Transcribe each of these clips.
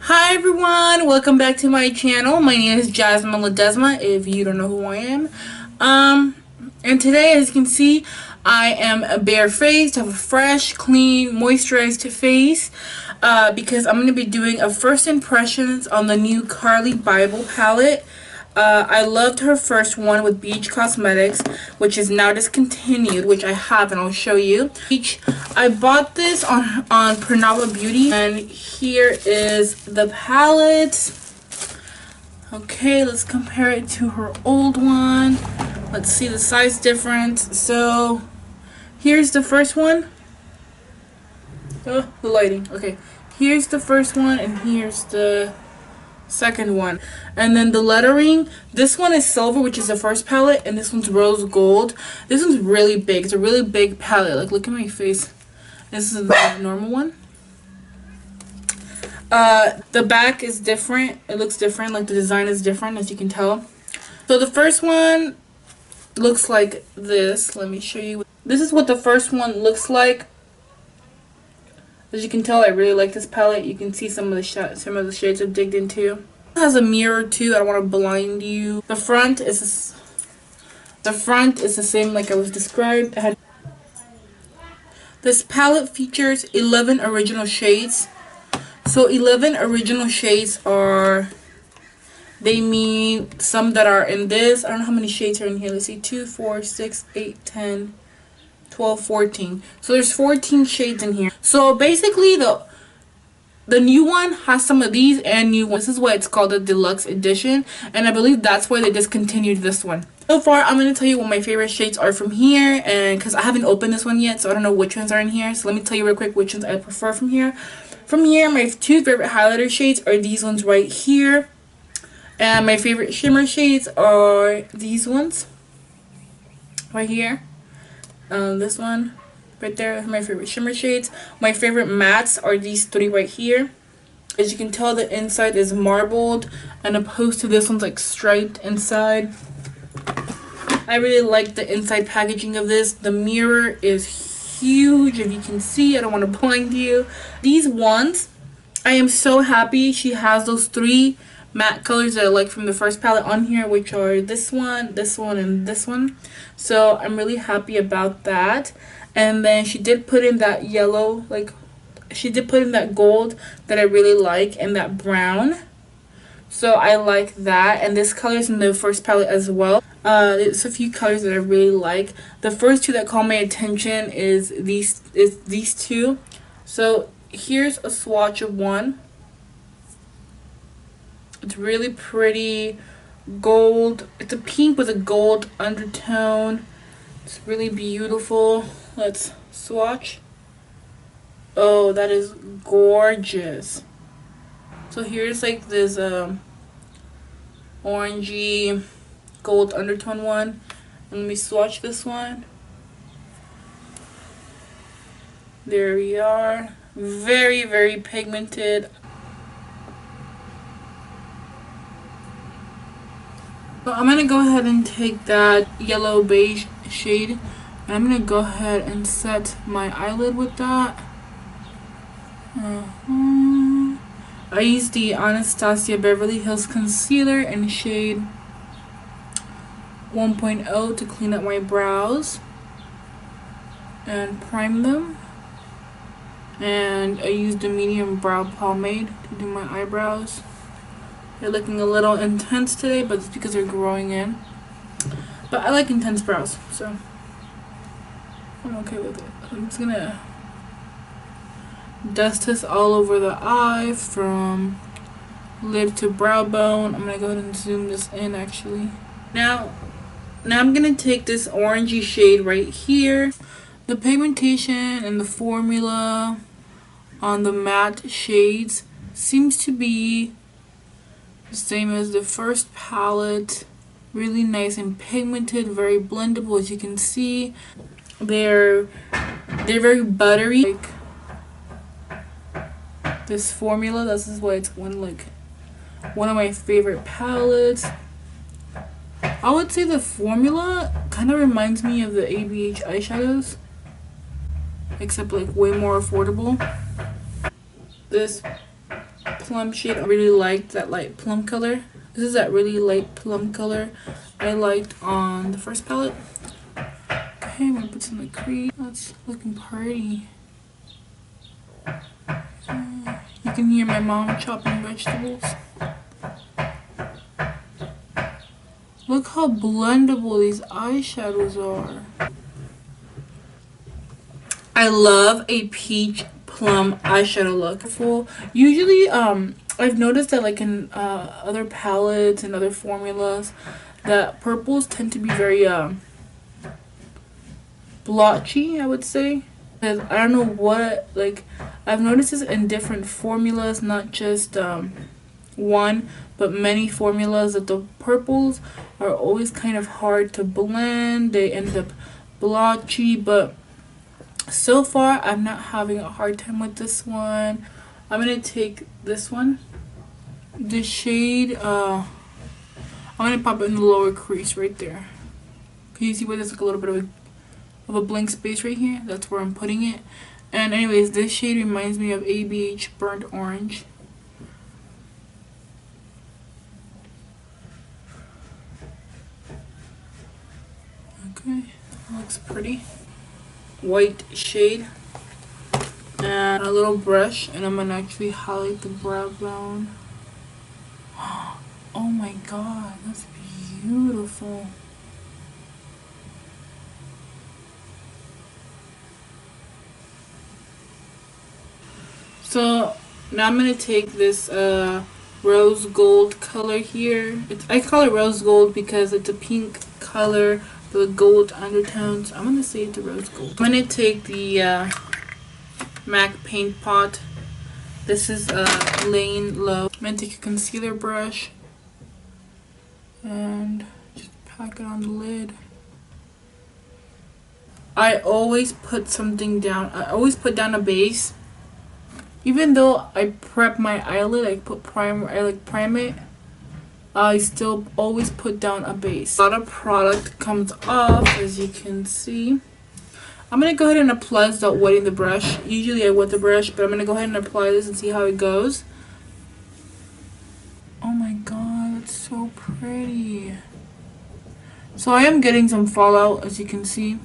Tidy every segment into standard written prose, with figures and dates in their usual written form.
Hi everyone, welcome back to my channel. My name is Jazmine Ledesma, if you don't know who I am. And today, as you can see, I am barefaced. I have a fresh, clean, moisturized face because I'm going to be doing a first impressions on the new Carli Bybel palette. I loved her first one with Beach Cosmetics, which is now discontinued, which I have and I'll show you. I bought this on Pernava Beauty, and here is the palette. Okay, let's compare it to her old one. Let's see the size difference. So here's the first one. Oh, the lighting. Okay, here's the first one and here's the second one. And then the lettering, this one is silver, which is the first palette, and this one's rose gold. This one's really big. It's a really big palette. Like, look at my face. This is the normal one. The back is different. It looks different. Like, the design is different, as you can tell. So the first one looks like this. Let me show you. This is what the first one looks like. As you can tell, I really like this palette. You can see some of the shades I've digged into. It has a mirror too. I don't want to blind you. The front is the same like I was described. This palette features 11 original shades. So 11 original shades they mean some that are in this. I don't know how many shades are in here. Let's see, 2, 4, 6, 8, 10, 12, 14. So there's 14 shades in here. So basically the new one has some of these and new ones. This is why it's called the deluxe edition, and I believe that's why they discontinued this one. So far, I'm going to tell you what my favorite shades are from here, and because I haven't opened this one yet, so I don't know which ones are in here. So let me tell you real quick which ones I prefer from here. From here, my two favorite highlighter shades are these ones right here, and my favorite shimmer shades are these ones right here. This one right there are my favorite shimmer shades. My favorite mattes are these three right here. As you can tell, the inside is marbled, and opposed to this one's like striped inside. I really like the inside packaging of this. The mirror is huge, if you can see. I don't want to blind you. These ones, I am so happy she has those three matte colors that I like from the first palette on here, which are this one, and this one. So I'm really happy about that. And then she did put in that yellow, like she did put in that gold that I really like, and that brown. So I like that. And this color is in the first palette as well. There's a few colors that I really like. The first two that call my attention is these two. So here's a swatch of one. It's really pretty gold. It's a pink with a gold undertone. It's really beautiful. Let's swatch. Oh, that is gorgeous. So here's like this orangey gold undertone one. And let me swatch this one. There we are. Very, very pigmented. So I'm going to go ahead and take that yellow beige shade, and I'm going to go ahead and set my eyelid with that. I used the Anastasia Beverly Hills Concealer in shade 1.0 to clean up my brows and prime them. And I used a medium brow pomade to do my eyebrows. They're looking a little intense today, but it's because they're growing in. But I like intense brows, so I'm okay with it. I'm just gonna dust this all over the eye from lid to brow bone. I'm gonna go ahead and zoom this in actually. Now I'm gonna take this orangey shade right here. The pigmentation and the formula on the matte shades seems to be the same as the first palette. Really nice and pigmented, very blendable, as you can see. They're very buttery. Like this formula, this is why it's one of my favorite palettes. I would say the formula kind of reminds me of the ABH eyeshadows, except like way more affordable. This plum shade. I really liked that light plum color. This is that really light plum color I liked on the first palette. Okay, I'm gonna put some of the crease. That's looking pretty. You can hear my mom chopping vegetables. Look how blendable these eyeshadows are. I love a peach plum eyeshadow look. Usually, I've noticed that like in other palettes and other formulas, that purples tend to be very blotchy, I would say. I don't know what, like, I've noticed this in different formulas, not just one, but many formulas, that the purples are always kind of hard to blend. They end up blotchy, but so far I'm not having a hard time with this one. I'm gonna take this one, the shade, I'm gonna pop it in the lower crease right there. Can you see where there's like a little bit of a blank space right here? That's where I'm putting it. And anyways, this shade reminds me of ABH Burnt Orange. Okay, that looks pretty. White shade. And a little brush, and I'm gonna actually highlight the brow bone. Oh my god, that's beautiful. So now I'm gonna take this rose gold color here. I call it rose gold because it's a pink color with gold undertones. I'm gonna say it's a rose gold. I'm gonna take the MAC paint pot. This is Laying Low. I'm gonna take a concealer brush and just pack it on the lid. I always put something down. I always put down a base. Even though I prep my eyelid, I put primer, I like prime it, I still always put down a base. A lot of product comes off, as you can see. I'm going to go ahead and apply this without wetting the brush. Usually I wet the brush, but I'm going to go ahead and apply this and see how it goes. Oh my god, it's so pretty. So I am getting some fallout, as you can see.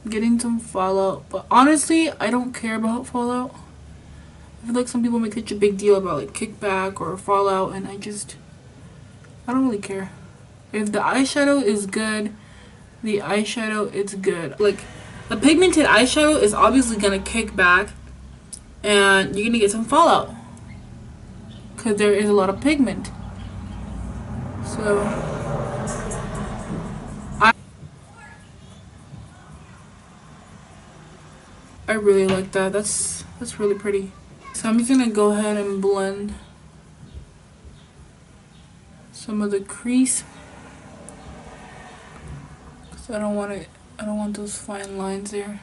I'm getting some fallout, but honestly, I don't care about fallout. I feel like some people make such a big deal about like kickback or fallout, and I don't really care. If the eyeshadow is good, the eyeshadow is good. Like, a pigmented eyeshadow is obviously gonna kick back and you're gonna get some fallout because there is a lot of pigment. So I really like that. That's really pretty. So I'm just gonna go ahead and blend some of the crease because I don't want those fine lines there.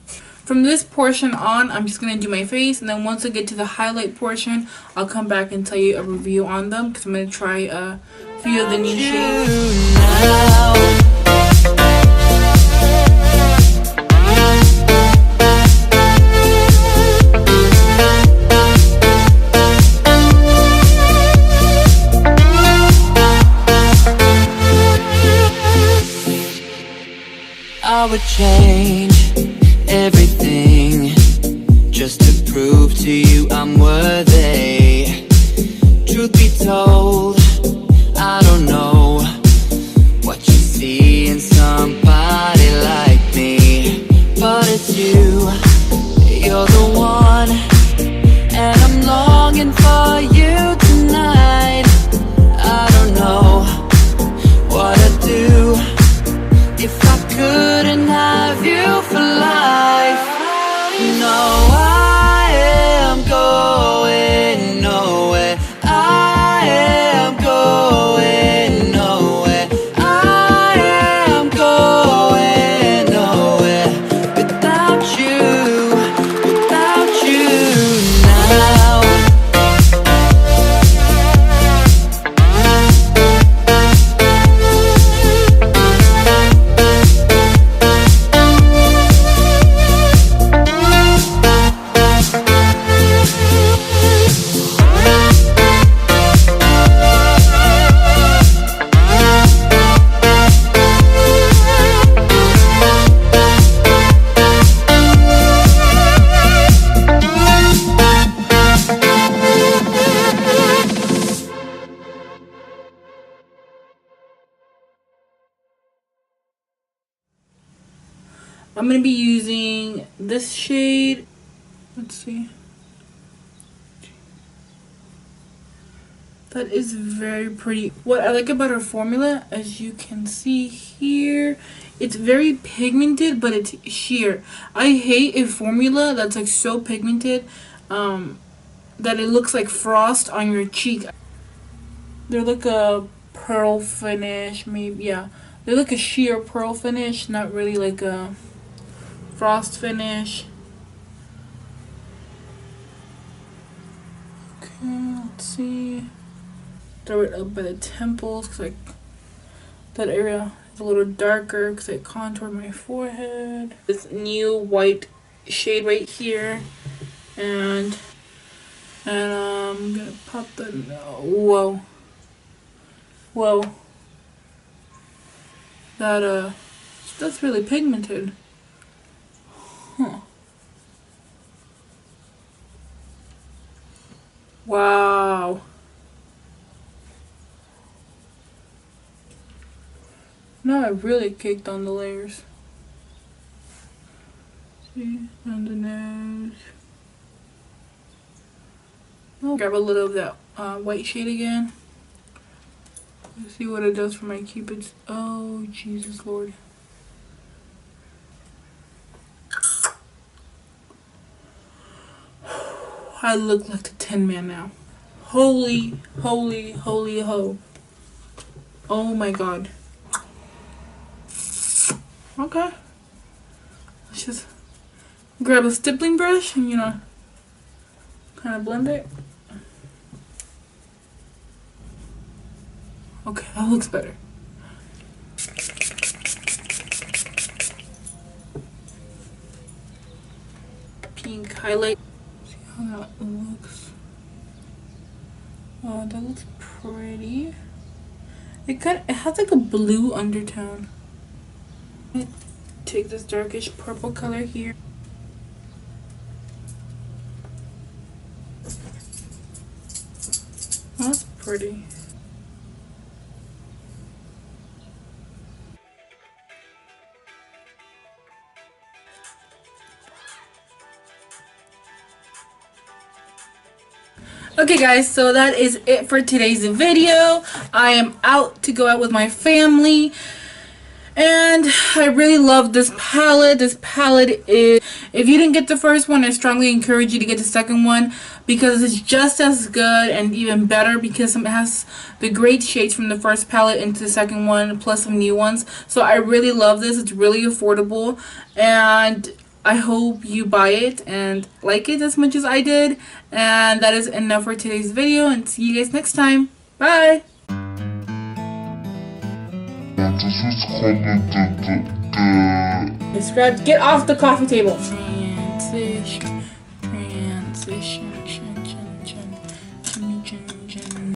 From this portion on, I'm just gonna do my face, and then once I get to the highlight portion, I'll come back and tell you a review on them because I'm gonna try a few of the new shades. I would change everything just to prove to you I'm worthy. Truth be told, I don't know what you see in somebody like me, but it's you, you're the one, and I'm longing for you tonight. I don't know what I'd do if I couldn't have you for life. No, I am going nowhere. I am I'm going to be using this shade. Let's see. That is very pretty. What I like about her formula, as you can see here, it's very pigmented, but it's sheer. I hate a formula that's like so pigmented that it looks like frost on your cheek. They're like a pearl finish, maybe. Yeah, they're like a sheer pearl finish, not really like a frost finish. Okay, let's see. Throw it up by the temples because that area is a little darker because I contoured my forehead. This new white shade right here, and I'm gonna pop the whoa. That's really pigmented. Huh. Wow. Now I really caked on the layers. See, on the nose. I'll grab a little of that white shade again. Let's see what it does for my cupids. Oh, Jesus Lord. I look like the Tin Man now. Holy, holy, holy ho. Oh my God. Okay. Let's just grab a stippling brush and, kind of blend it. Okay, that looks better. Pink highlight. See how that looks. Oh, that looks pretty. It has like a blue undertone. Take this darkish purple color here. That's pretty. Okay guys, so that is it for today's video. I am out to go out with my family. And I really love this palette. This palette is, if you didn't get the first one, I strongly encourage you to get the second one because it's just as good and even better because it has the great shades from the first palette into the second one plus some new ones. So I really love this. It's really affordable and I hope you buy it and like it as much as I did. And that is enough for today's video and see you guys next time. Bye! Describe. Get off the coffee table. Transition.